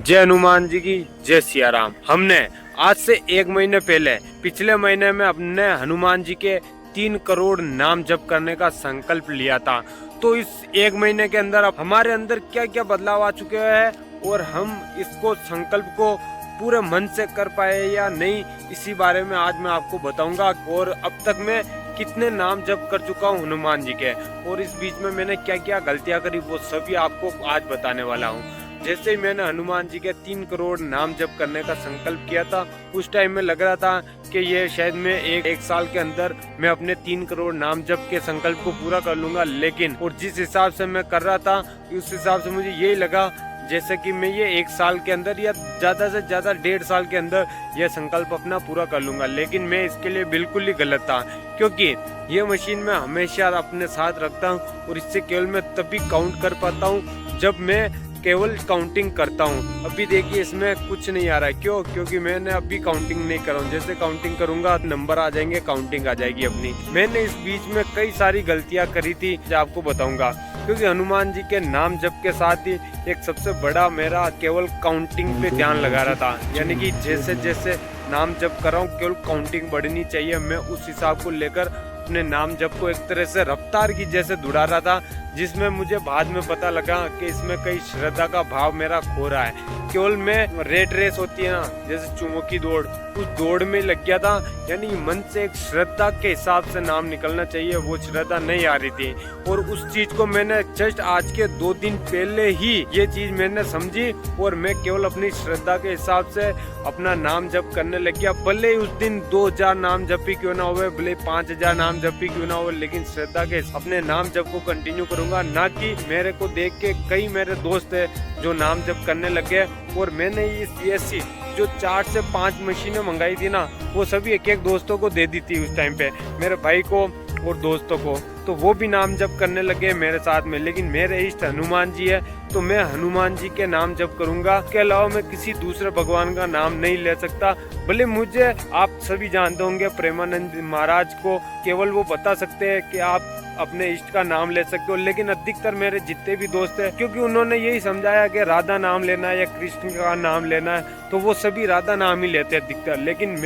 जय हनुमान जी की जय सिया राम। हमने आज से 1 महीने पहले पिछले महीने में अपने हनुमान जी के 3 करोड़ नाम जप करने का संकल्प लिया था। तो इस 1 महीने के अंदर अब हमारे अंदर क्या क्या बदलाव आ चुके हैं और हम इसको संकल्प को पूरे मन से कर पाए या नहीं, इसी बारे में आज मैं आपको बताऊंगा। और अब तक मैं कितने नाम जप कर चुका हूँ हनुमान जी के, और इस बीच में मैंने क्या क्या गलतियां करी वो सभी आपको आज बताने वाला हूँ। जैसे ही मैंने हनुमान जी के 3 करोड़ नाम जप करने का संकल्प किया था, उस टाइम में लग रहा था कि ये शायद मैं एक साल के अंदर मैं अपने 3 करोड़ नाम जप के संकल्प को पूरा कर लूंगा। लेकिन और जिस हिसाब से मैं कर रहा था उस हिसाब से मुझे यही लगा जैसे कि मैं ये 1 साल के अंदर या ज्यादा से ज्यादा 1.5 साल के अंदर यह संकल्प अपना पूरा कर लूंगा। लेकिन मैं इसके लिए बिल्कुल ही गलत था, क्योंकि ये मशीन मैं हमेशा अपने साथ रखता हूँ और इससे केवल मैं तभी काउंट कर पाता हूँ जब मैं केवल काउंटिंग करता हूँ। अभी देखिए इसमें कुछ नहीं आ रहा है, क्यों? क्योंकि मैंने अभी काउंटिंग नहीं करा हूँ। जैसे काउंटिंग करूंगा नंबर आ जाएंगे, काउंटिंग आ जाएगी अपनी। मैंने इस बीच में कई सारी गलतियां करी थी जो आपको बताऊंगा, क्योंकि हनुमान जी के नाम जप के साथ ही एक सबसे बड़ा मेरा केवल काउंटिंग पे ध्यान लगा रहा था। यानी कि जैसे जैसे नाम जप कर रहा हूँ केवल काउंटिंग बढ़नी चाहिए, मैं उस हिसाब को लेकर अपने नाम जप को एक तरह से रफ्तार की जैसे दौड़ा रहा था, जिसमें मुझे बाद में पता लगा कि इसमें कई श्रद्धा का भाव मेरा खो रहा है। केवल मैं रेट रेस होती है ना, जैसे चूमों की दौड़, उस दौड़ में लग गया था। यानी मन से एक श्रद्धा के हिसाब से नाम निकलना चाहिए, वो श्रद्धा नहीं आ रही थी। और उस चीज को मैंने जस्ट आज के 2 दिन पहले ही ये चीज मैंने समझी और मैं केवल अपनी श्रद्धा के हिसाब से अपना नाम जप करने लग गया। भले ही उस दिन 2000 नाम जप ही क्यों ना हुए, भले 5000 नाम जप ही क्यों ना हो, लेकिन श्रद्धा के अपने नाम जप को कंटिन्यू करूंगा। ना कि मेरे को देख के कई मेरे दोस्त है जो नाम जप करने लग गए। और मैंने इस ऐसी जो 4 से 5 मशीनें मंगाई थी ना, वो सभी एक एक दोस्तों को दे दी थी उस टाइम पे, मेरे भाई को और दोस्तों को। तो वो भी नाम जप करने लगे मेरे साथ में। लेकिन मेरे इष्ट हनुमान जी है तो मैं हनुमान जी के नाम जप करूंगा। इसके अलावा मैं किसी दूसरे भगवान का नाम नहीं ले सकता। भले मुझे आप सभी जानते होंगे प्रेमानंद महाराज को केवल वो बता सकते हैं कि आप अपने इष्ट का नाम ले सकते हो, लेकिन अधिकतर मेरे जितने भी दोस्त हैं, क्योंकि उन्होंने यही समझाया कि राधा नाम लेना है या कृष्ण का नाम लेना है, तो वो सभी राधा नाम ही लेते हैं अधिकतर। लेकिन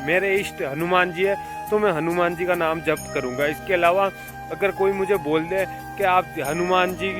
मेरे इष्ट हनुमान जी है तो मैं हनुमान जी का नाम जप करूंगा। इसके अलावा अगर कोई मुझे बोल दे कि आप हनुमान जी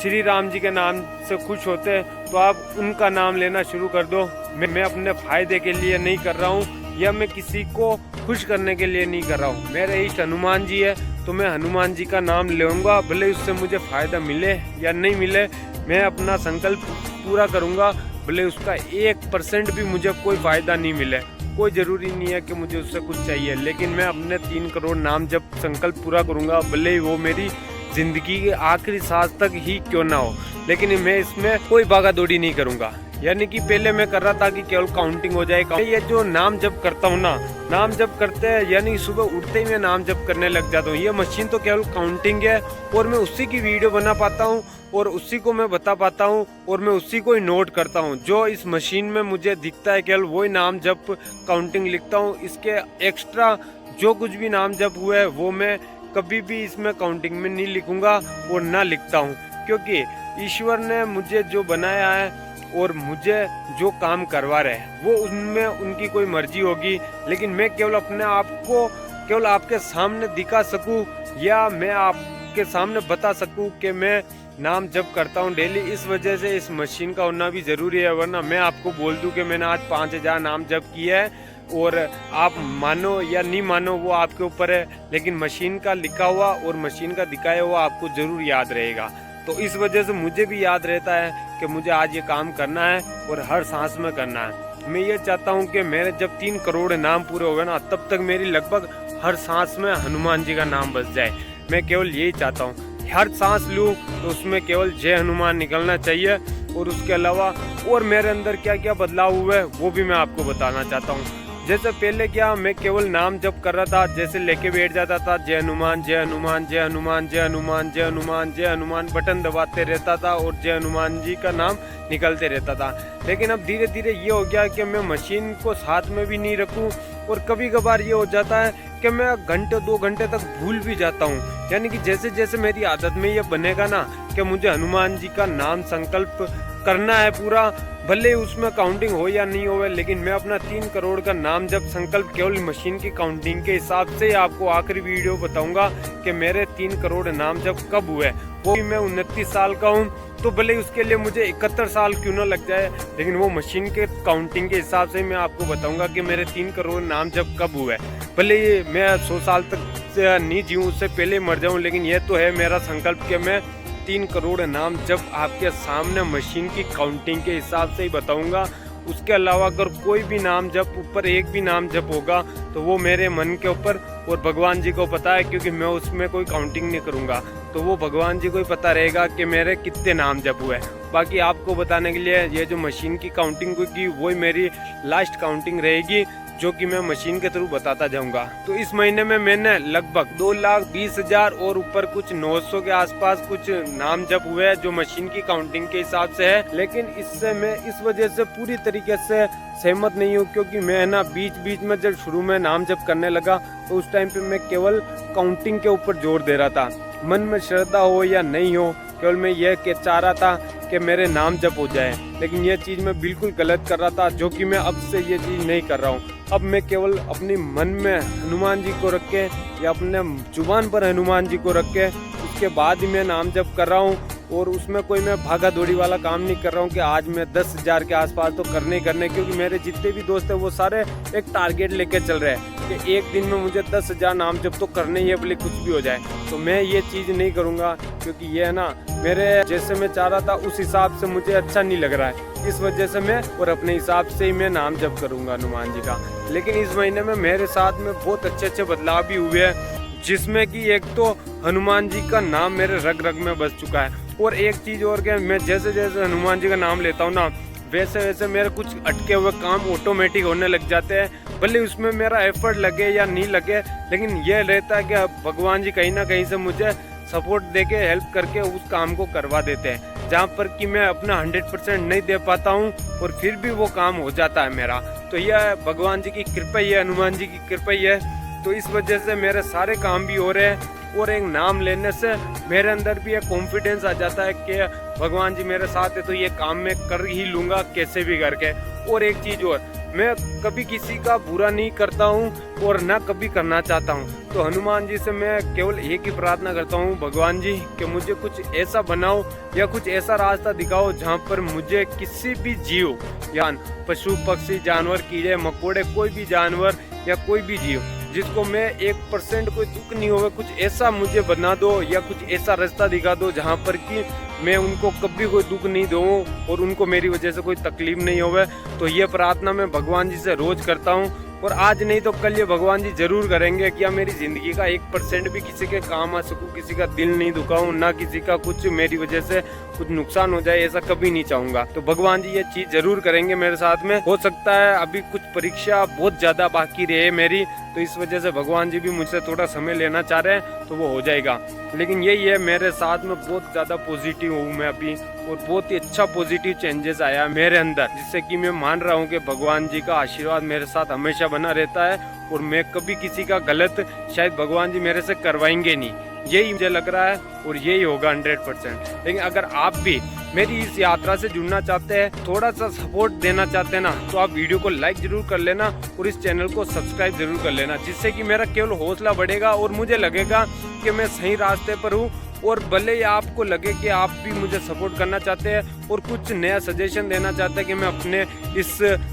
श्री राम जी के नाम से खुश होते हैं तो आप उनका नाम लेना शुरू कर दो, मैं अपने फायदे के लिए नहीं कर रहा हूँ या मैं किसी को खुश करने के लिए नहीं कर रहा हूँ। मेरे इष्ट हनुमान जी है तो मैं हनुमान जी का नाम लूंगा, भले उससे मुझे फायदा मिले या नहीं मिले, मैं अपना संकल्प पूरा करूंगा। भले उसका 1% भी मुझे कोई फायदा नहीं मिले, कोई जरूरी नहीं है कि मुझे उससे कुछ चाहिए, लेकिन मैं अपने 3 करोड़ नाम जब संकल्प पूरा करूंगा, भले ही वो मेरी जिंदगी के आखिरी सांस तक ही क्यों ना हो। लेकिन मैं इसमें कोई भागा दौड़ी नहीं करूंगा। यानी कि पहले मैं कर रहा था कि केवल काउंटिंग हो जाए। ये जो नाम जप करता हूँ ना, नाम जप करते हैं यानी सुबह उठते ही मैं नाम जप करने लग जाता हूँ। ये मशीन तो केवल काउंटिंग है और मैं उसी की वीडियो बना पाता हूँ और उसी को मैं बता पाता हूँ और मैं उसी को ही नोट करता हूँ। जो इस मशीन में मुझे दिखता है केवल वही नाम जप काउंटिंग लिखता हूँ। इसके एक्स्ट्रा जो कुछ भी नाम जप हुआ है वो मैं कभी भी इसमें काउंटिंग में नहीं लिखूंगा और ना लिखता हूँ, क्योंकि ईश्वर ने मुझे जो बनाया है और मुझे जो काम करवा रहे हैं वो उनमें उनकी कोई मर्जी होगी। लेकिन मैं केवल अपने आप को केवल आपके सामने दिखा सकूं या मैं आपके सामने बता सकूं कि मैं नाम जप करता हूं डेली, इस वजह से इस मशीन का होना भी जरूरी है। वरना मैं आपको बोल दूं कि मैंने आज 5000 नाम जप किया है और आप मानो या नहीं मानो वो आपके ऊपर है, लेकिन मशीन का लिखा हुआ और मशीन का दिखाया हुआ आपको जरूर याद रहेगा। तो इस वजह से मुझे भी याद रहता है कि मुझे आज ये काम करना है और हर सांस में करना है। मैं ये चाहता हूँ कि मेरे जब 3 करोड़ नाम पूरे हो गए ना, तब तक मेरी लगभग हर सांस में हनुमान जी का नाम बस जाए। मैं केवल यही चाहता हूँ, हर सांस लूँ तो उसमें केवल जय हनुमान निकलना चाहिए। और उसके अलावा और मेरे अंदर क्या क्या बदलाव हुए है वो भी मैं आपको बताना चाहता हूँ। जैसे पहले क्या मैं केवल नाम जप कर रहा था, जैसे लेके बैठ जाता था जय हनुमान जय हनुमान जय हनुमान जय हनुमान जय हनुमान जय हनुमान, बटन दबाते रहता था और जय हनुमान जी का नाम निकलते रहता था। लेकिन अब धीरे धीरे ये हो गया कि मैं मशीन को साथ में भी नहीं रखूं और कभी कभार ये हो जाता है कि मैं घंटे 2 घंटे तक भूल भी जाता हूँ। यानी कि जैसे जैसे मेरी आदत में ये बनेगा ना कि मुझे हनुमान जी का नाम संकल्प करना है पूरा, भले ही उसमें काउंटिंग हो या नहीं हो, लेकिन मैं अपना 3 करोड़ का नाम जब संकल्प केवल मशीन की काउंटिंग के हिसाब से आपको आखिरी वीडियो बताऊंगा कि मेरे 3 करोड़ नाम जब कब हुए। वो भी मैं 29 साल का हूँ, तो भले उसके लिए मुझे 71 साल क्यों ना लग जाए, लेकिन वो मशीन के काउंटिंग के हिसाब से मैं आपको बताऊंगा कि मेरे 3 करोड़ नाम जब कब हुए। भले ही मैं 100 साल तक से नहीं जीऊँ, उससे पहले मर जाऊँ, लेकिन यह तो है मेरा संकल्प कि मैं 3 करोड़ नाम जब आपके सामने मशीन की काउंटिंग के हिसाब से ही बताऊंगा। उसके अलावा अगर कोई भी नाम जब ऊपर एक भी नाम जब होगा तो वो मेरे मन के ऊपर और भगवान जी को पता है, क्योंकि मैं उसमें कोई काउंटिंग नहीं करूंगा, तो वो भगवान जी को ही पता रहेगा कि मेरे कितने नाम जब हुए। बाकी आपको बताने के लिए ये जो मशीन की काउंटिंग होगी वही मेरी लास्ट काउंटिंग रहेगी, जो कि मैं मशीन के थ्रू बताता जाऊंगा। तो इस महीने में मैंने लगभग 2,20,000 और ऊपर कुछ 900 के आसपास कुछ नाम जप हुए हैं, जो मशीन की काउंटिंग के हिसाब से है। लेकिन इससे मैं इस वजह से पूरी तरीके से सहमत नहीं हूँ, क्योंकि मैं ना बीच बीच में जब शुरू में नाम जप करने लगा तो उस टाइम पे मैं केवल काउंटिंग के ऊपर जोर दे रहा था। मन में श्रद्धा हो या नहीं हो, केवल मैं यह चाह रहा था कि मेरे नाम जप हो जाए, लेकिन यह चीज़ मैं बिल्कुल गलत कर रहा था, जो कि मैं अब से ये चीज़ नहीं कर रहा हूँ। अब मैं केवल अपनी मन में हनुमान जी को रख के या अपने जुबान पर हनुमान जी को रख के उसके बाद ही मैं नाम जप कर रहा हूँ। और उसमें कोई मैं भागा दौड़ी वाला काम नहीं कर रहा हूँ कि आज मैं 10,000 के आसपास तो करने ही करने, क्योंकि मेरे जितने भी दोस्त हैं वो सारे एक टारगेट लेके चल रहे हैं कि एक दिन में मुझे 10,000 नाम जप तो करने ही है, भले कुछ भी हो जाए। तो मैं ये चीज़ नहीं करूँगा, क्योंकि ये है ना मेरे जैसे मैं चाह रहा था उस हिसाब से मुझे अच्छा नहीं लग रहा है। इस वजह से मैं और अपने हिसाब से ही मैं नाम जप करूँगा हनुमान जी का। लेकिन इस महीने में मेरे साथ में बहुत अच्छे अच्छे बदलाव भी हुए हैं, जिसमें कि एक तो हनुमान जी का नाम मेरे रग रग में बस चुका है। और एक चीज़ और क्या, मैं जैसे जैसे हनुमान जी का नाम लेता हूँ ना, वैसे वैसे मेरे कुछ अटके हुए काम ऑटोमेटिक होने लग जाते हैं। भले उसमें मेरा एफर्ट लगे या नहीं लगे, लेकिन यह रहता है कि भगवान जी कहीं ना कहीं से मुझे सपोर्ट देके हेल्प करके उस काम को करवा देते हैं, जहाँ पर कि मैं अपना 100% नहीं दे पाता हूँ और फिर भी वो काम हो जाता है मेरा। तो यह भगवान जी की कृपा ही है, हनुमान जी की कृपा ही है। तो इस वजह से मेरे सारे काम भी हो रहे हैं, और एक नाम लेने से मेरे अंदर भी एक कॉन्फिडेंस आ जाता है कि भगवान जी मेरे साथ है तो ये काम मैं कर ही लूँगा कैसे भी करके। और एक चीज़ और, मैं कभी किसी का बुरा नहीं करता हूँ और ना कभी करना चाहता हूँ। तो हनुमान जी से मैं केवल एक ही प्रार्थना करता हूँ, भगवान जी कि मुझे कुछ ऐसा बनाओ या कुछ ऐसा रास्ता दिखाओ जहाँ पर मुझे किसी भी जीव या पशु पक्षी जानवर कीड़े मकोड़े कोई भी जानवर या कोई भी जीव जिसको मैं 1% कोई दुख नहीं होवे, कुछ ऐसा मुझे बना दो या कुछ ऐसा रास्ता दिखा दो जहाँ पर कि मैं उनको कभी कोई दुख नहीं दूँ और उनको मेरी वजह से कोई तकलीफ नहीं होवे। तो ये प्रार्थना मैं भगवान जी से रोज करता हूँ, और आज नहीं तो कल ये भगवान जी जरूर करेंगे कि मेरी जिंदगी का 1% भी किसी के काम आ सकूं, किसी का दिल नहीं दुखाऊं, ना किसी का कुछ मेरी वजह से कुछ नुकसान हो जाए, ऐसा कभी नहीं चाहूंगा। तो भगवान जी ये चीज जरूर करेंगे मेरे साथ में। हो सकता है अभी कुछ परीक्षा बहुत ज्यादा बाकी रहे मेरी, तो इस वजह से भगवान जी भी मुझसे थोड़ा समय लेना चाह रहे हैं, तो वो हो जाएगा। लेकिन यही है, मेरे साथ में बहुत ज्यादा पॉजिटिव हूँ मैं अभी, और बहुत ही अच्छा पॉजिटिव चेंजेस आया मेरे अंदर, जिससे कि मैं मान रहा हूँ कि भगवान जी का आशीर्वाद मेरे साथ हमेशा बना रहता है और मैं कभी किसी का गलत शायद भगवान जी मेरे से करवाएंगे नहीं, यही मुझे लग रहा है और यही होगा 100%। लेकिन अगर आप भी मेरी इस यात्रा से जुड़ना चाहते हैं, थोड़ा सा सपोर्ट देना चाहते हैं ना, तो आप वीडियो को लाइक जरूर कर लेना और इस चैनल को सब्सक्राइब जरूर कर लेना, जिससे कि मेरा केवल हौसला बढ़ेगा और मुझे लगेगा कि मैं सही रास्ते पर हूँ। और भले ही आपको लगे कि आप भी मुझे सपोर्ट करना चाहते हैं और कुछ नया सजेशन देना चाहते हैं कि मैं अपने इस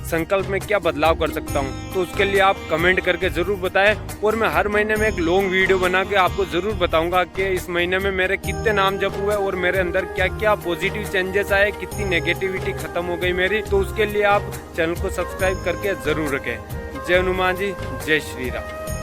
संकल्प में क्या बदलाव कर सकता हूं, तो उसके लिए आप कमेंट करके ज़रूर बताएं। और मैं हर महीने में एक लॉन्ग वीडियो बना के आपको ज़रूर बताऊंगा कि इस महीने में मेरे कितने नाम जप हुए और मेरे अंदर क्या क्या पॉजिटिव चेंजेस आए, कितनी नेगेटिविटी खत्म हो गई मेरी। तो उसके लिए आप चैनल को सब्सक्राइब करके ज़रूर रखें। जय हनुमान जी, जय श्री राम।